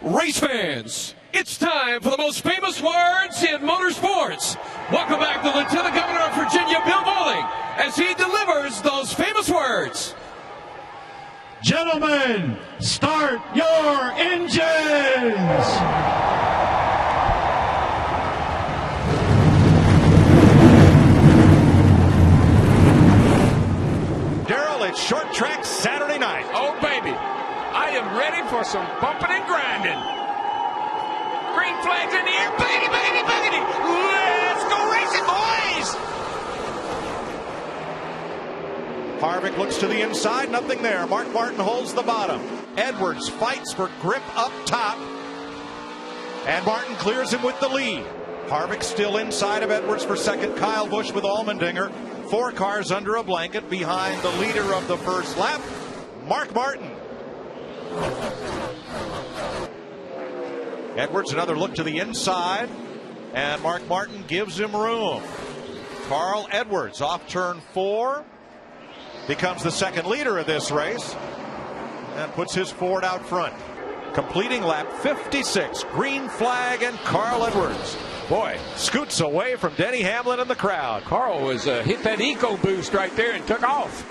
Race fans, it's time for the most famous words in motorsports. Welcome back to Lieutenant Governor of Virginia, Bill Bowling, as he delivers those famous words. Gentlemen, start your engines! Darrell, it's short track Saturday night. Oh, baby. I am ready for some bumping and grinding. Green flags in the air. Baggity, baggity, baggity. Let's go racing, boys. Harvick looks to the inside. Nothing there. Mark Martin holds the bottom. Edwards fights for grip up top. And Martin clears him with the lead. Harvick still inside of Edwards for second. Kyle Busch with Allmendinger. 4 cars under a blanket behind the leader of the first lap, Mark Martin. Edwards, another look to the inside, and Mark Martin gives him room. Carl Edwards off turn 4, becomes the second leader of this race, and puts his Ford out front. Completing lap 56, green flag, and Carl Edwards, boy, scoots away from Denny Hamlin and the crowd. Carl was hit that eco boost right there and took off.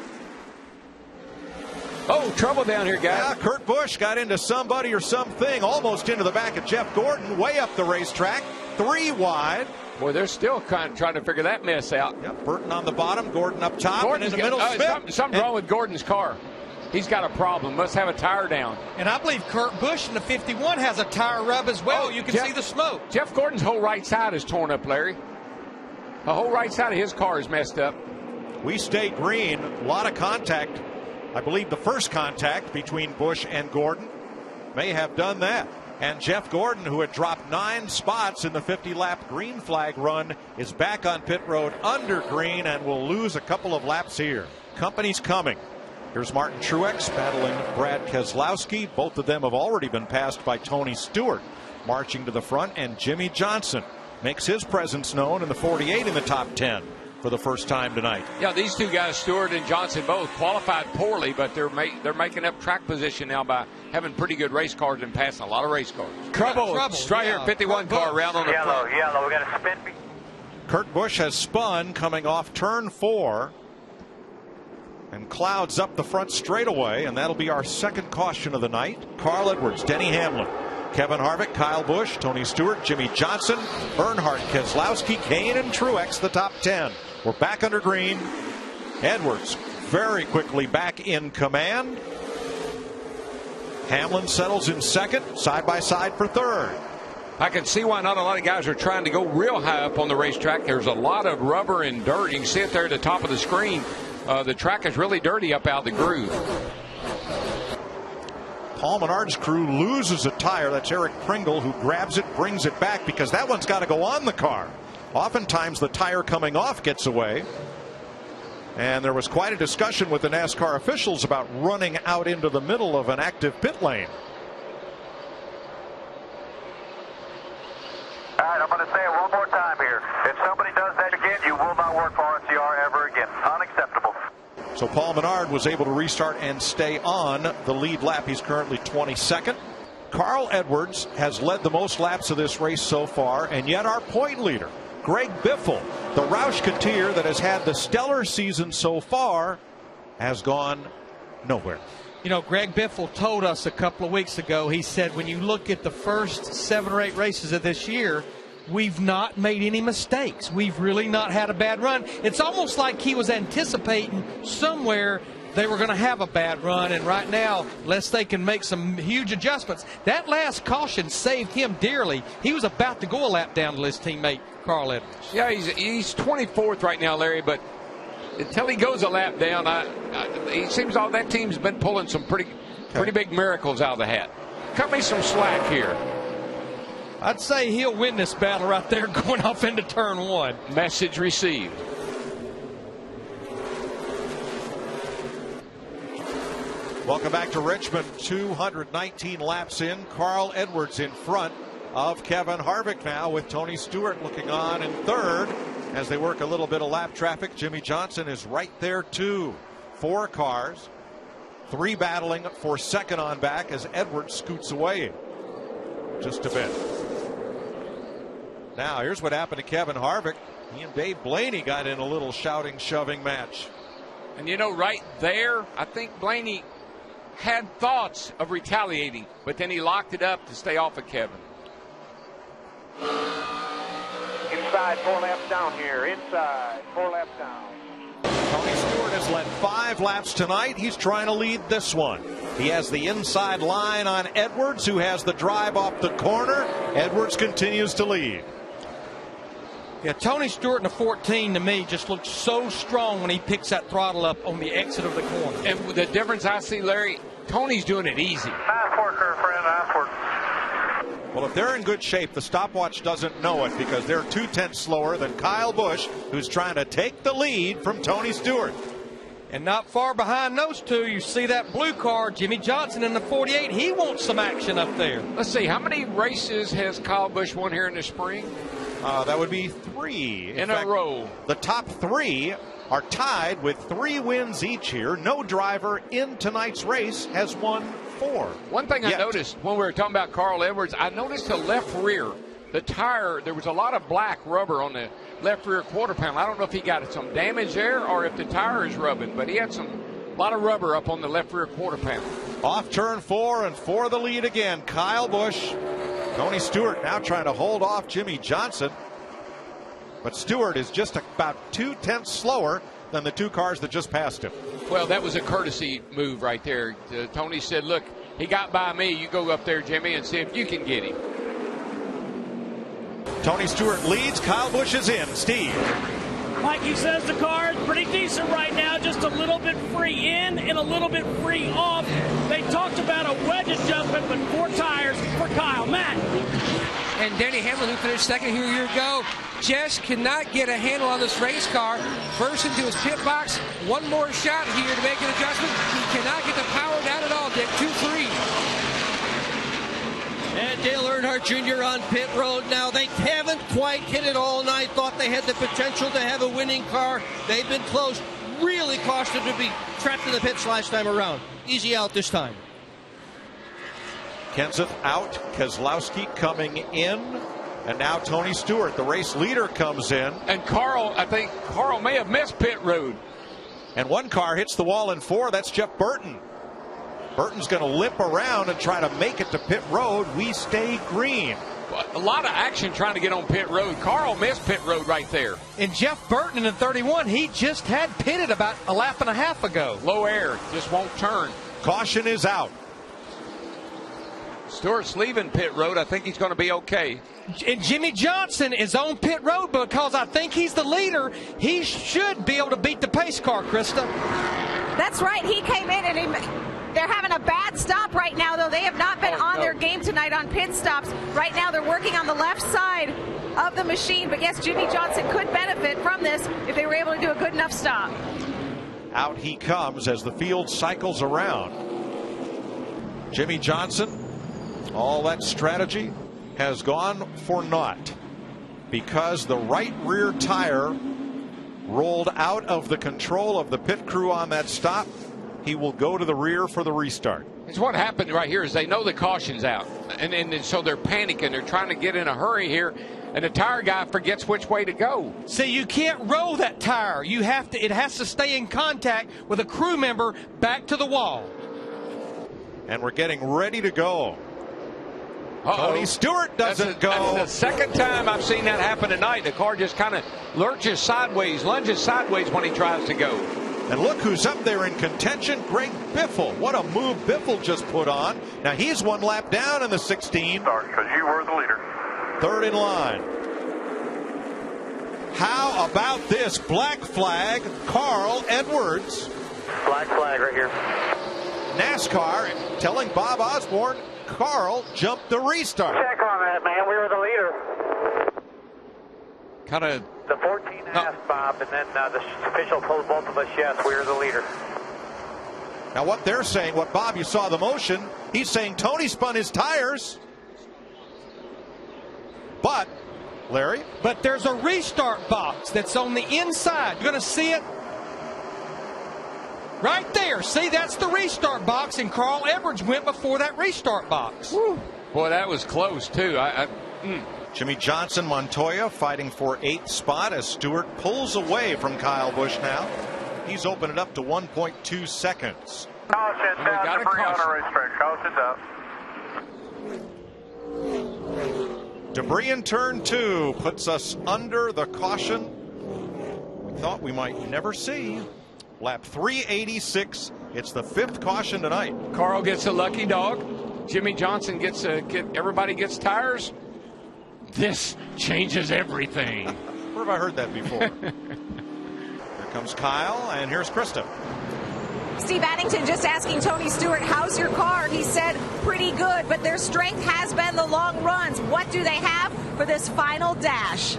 Oh, trouble down here, guys. Yeah, Kurt Busch got into somebody or something, almost into the back of Jeff Gordon, way up the racetrack, 3 wide. Boy, they're still kind of trying to figure that mess out. Yep, Burton on the bottom, Gordon up top, Gordon's and in the middle. Something's wrong with Gordon's car. He's got a problem. Must have a tire down. And I believe Kurt Busch in the 51 has a tire rub as well. You can see the smoke. Jeff Gordon's whole right side is torn up, Larry. The whole right side of his car is messed up. We stay green. A lot of contact. I believe the first contact between Busch and Gordon may have done that. And Jeff Gordon, who had dropped 9 spots in the 50-lap green flag run, is back on pit road under green and will lose a couple of laps here. Company's coming. Here's Martin Truex battling Brad Keselowski. Both of them have already been passed by Tony Stewart. Marching to the front, and Jimmy Johnson makes his presence known in the 48 in the top 10 for the first time tonight. Yeah, these two guys, Stewart and Johnson, both qualified poorly, but they're making up track position now by having pretty good race cars and passing a lot of race cars. Trouble. Strider 51 car around on the front. Yellow, we got a spin. Kurt Busch has spun coming off turn 4 and clouds up the front straightaway, and that'll be our second caution of the night. Carl Edwards, Denny Hamlin, Kevin Harvick, Kyle Busch, Tony Stewart, Jimmy Johnson, Earnhardt, Keselowski, Kane, and Truex, the top 10. We're back under green. Edwards very quickly back in command. Hamlin settles in second, side by side for third. I can see why not a lot of guys are trying to go real high up on the racetrack. There's a lot of rubber and dirt. You can see it there at the top of the screen. The track is really dirty up out the groove. Paul Menard's crew loses a tire. That's Eric Pringle, who grabs it, brings it back, because that one's got to go on the car. Oftentimes the tire coming off gets away. And there was quite a discussion with the NASCAR officials about running out into the middle of an active pit lane. All right, I'm going to say it one more time here. If somebody does that again, you will not work for RCR ever again. Unacceptable. So Paul Menard was able to restart and stay on the lead lap. He's currently 22nd. Carl Edwards has led the most laps of this race so far, and yet our point leader, Greg Biffle, the Roush-Katir that has had the stellar season so far, has gone nowhere. You know, Greg Biffle told us a couple of weeks ago, he said, when you look at the first 7 or 8 races of this year, we've not made any mistakes. We've really not had a bad run. It's almost like he was anticipating somewhere they were going to have a bad run, and right now, unless they can make some huge adjustments, that last caution saved him dearly. He was about to go a lap down to his teammate, Carl Edwards. Yeah, he's 24th right now, Larry, but until he goes a lap down, he seems all that team's been pulling some pretty big miracles out of the hat. Cut me some slack here. I'd say he'll win this battle right there going off into turn 1. Message received. Welcome back to Richmond. 219 laps in. Carl Edwards in front of Kevin Harvick now, with Tony Stewart looking on in third as they work a little bit of lap traffic. Jimmy Johnson is right there too. 4 cars, 3 battling for second on back as Edwards scoots away. just a bit. Now, here's what happened to Kevin Harvick. He and Dave Blaney got in a little shouting, shoving match. And you know, right there, I think Blaney had thoughts of retaliating, but then he locked it up to stay off of Kevin. Inside, 4 laps down here. Inside, 4 laps down. Tony Stewart has led 5 laps tonight. He's trying to lead this one. He has the inside line on Edwards, who has the drive off the corner. Edwards continues to lead. Yeah, Tony Stewart in the 14 to me just looks so strong when he picks that throttle up on the exit of the corner. And the difference I see, Larry, Tony's doing it easy. Nice work, friend. Nice work. Well, if they're in good shape, the stopwatch doesn't know it because they're 2/10 slower than Kyle Busch, who's trying to take the lead from Tony Stewart. And not far behind those two, you see that blue car, Jimmy Johnson in the 48. He wants some action up there. Let's see, how many races has Kyle Busch won here in the spring? That would be 3 in a row. The top 3 are tied with 3 wins each here. No driver in tonight's race has won 4. One thing I noticed when we were talking about Carl Edwards, I noticed the left rear, the tire, there was a lot of black rubber on the left rear quarter panel. I don't know if he got some damage there or if the tire is rubbing, but he had a lot of rubber up on the left rear quarter panel. Off turn 4 and for the lead again, Kyle Busch. Tony Stewart now trying to hold off Jimmy Johnson. But Stewart is just about 2/10 slower than the 2 cars that just passed him. Well, that was a courtesy move right there. Tony said, look, he got by me. You go up there, Jimmy, and see if you can get him. Tony Stewart leads. Kyle Busch is in. Steve. Mikey says the car is pretty decent right now, just a little bit free in and a little bit free off. They talked about a wedge adjustment, but 4 tires for Kyle. Matt. And Denny Hamlin, who finished second here a year ago, just cannot get a handle on this race car. First into his pit box. One more shot here to make an adjustment. He cannot get the power down at all, Dick. 2-3. And Dale Earnhardt Jr. on pit road now. They haven't quite hit it all night. Thought they had the potential to have a winning car. They've been close. Really cost them to be trapped in the pits last time around. Easy out this time. Kenseth out. Keselowski coming in. And now Tony Stewart, the race leader, comes in. And Carl, I think Carl may have missed pit road. And one car hits the wall in 4. That's Jeff Burton. Burton's going to limp around and try to make it to pit road. We stay green. A lot of action trying to get on pit road. Carl missed pit road right there. And Jeff Burton in the 31, he just had pitted about a lap and a half ago. Low air, just won't turn. Caution is out. Stewart's leaving pit road. I think he's going to be okay. And Jimmy Johnson is on pit road because I think he's the leader. He should be able to beat the pace car, Krista. That's right. He came in and they're having a bad stop right now, though. They have not been on their game tonight on pit stops. Right now they're working on the left side of the machine. But yes, Jimmy Johnson could benefit from this if they were able to do a good enough stop. Out he comes as the field cycles around. Jimmy Johnson, all that strategy has gone for naught because the right rear tire rolled out of the control of the pit crew on that stop. He will go to the rear for the restart. It's what happened right here is they know the caution's out. And so they're panicking. They're trying to get in a hurry here. And the tire guy forgets which way to go. See, you can't roll that tire. You have to. It has to stay in contact with a crew member back to the wall. And we're getting ready to go. Tony Stewart doesn't go. That's the second time I've seen that happen tonight. The car just kind of lunges sideways when he tries to go. And look who's up there in contention, Greg Biffle. What a move Biffle just put on. Now he's 1 lap down in the 16. Sorry, because you were the leader. 3rd in line. How about this black flag, Carl Edwards? Black flag right here. NASCAR telling Bob Osborne, Carl jumped the restart. Check on that, man. We were the leader. Kind of. The 14 asked Bob, and then the official told both of us, yes, we were the leader. Now what they're saying, what Bob, you saw the motion, he's saying Tony spun his tires. But, Larry? But there's a restart box that's on the inside. You're going to see it right there. See, that's the restart box, and Carl Edwards went before that restart box. Woo. Boy, that was close, too. Jimmy Johnson, Montoya fighting for 8th spot as Stewart pulls away from Kyle Busch now. He's opened it up to 1.2 seconds. Caution down, got a debris on caution. the racetrack. Caution's up. Debris in turn 2 puts us under the caution we thought we might never see. Lap 386. It's the 5th caution tonight. Carl gets a lucky dog. Jimmy Johnson gets everybody gets tires. This changes everything. Where have I heard that before? Here comes Kyle, and here's Krista. Steve Addington just asking Tony Stewart, how's your car? He said, pretty good, but their strength has been the long runs. What do they have for this final dash?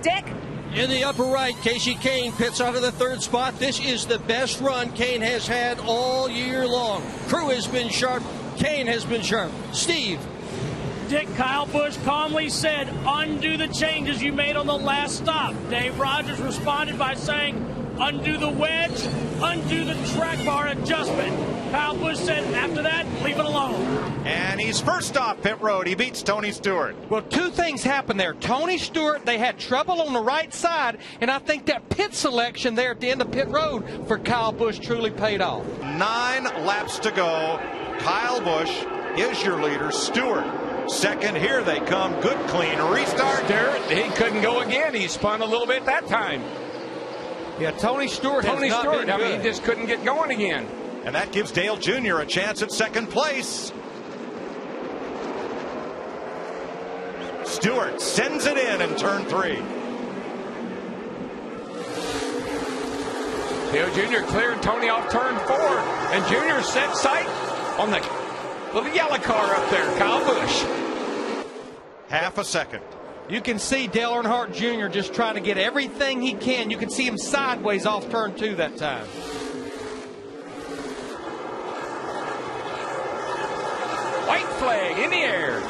Dick? In the upper right, Casey Kane pits out of the 3rd spot. This is the best run Kane has had all year long. Crew has been sharp. Kane has been sharp. Steve? Dick, Kyle Busch calmly said, undo the changes you made on the last stop. Dave Rogers responded by saying, undo the wedge, undo the track bar adjustment. Kyle Busch said, after that, leave it alone. And he's first off pit road. He beats Tony Stewart. Well, 2 things happened there. Tony Stewart, they had trouble on the right side, and I think that pit selection there at the end of pit road for Kyle Busch truly paid off. 9 laps to go. Kyle Busch is your leader. Stewart second. Here they come. Good clean restart. Stewart, he couldn't go again. He spun a little bit that time. Yeah, Tony Stewart has not been good. I mean, he just couldn't get going again. And that gives Dale Jr. a chance at 2nd place. Stewart sends it in turn 3. Dale Jr. cleared Tony off turn 4, and Jr. set sight on the little yellow car up there, Kyle Busch. Half a second. You can see Dale Earnhardt Jr. just trying to get everything he can. You can see him sideways off turn 2 that time. White flag in the air.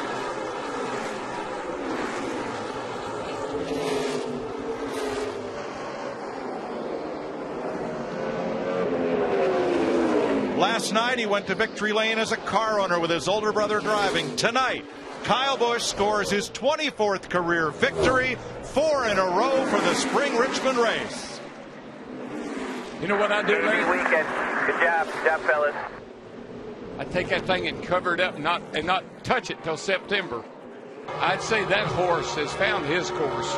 Last night he went to victory lane as a car owner with his older brother driving. Tonight, Kyle Busch scores his 24th career victory, 4 in a row for the spring Richmond race. You know what I do, Larry? Weekend. Good job, fellas. I take that thing and cover it up and not touch it till September. I'd say that horse has found his course.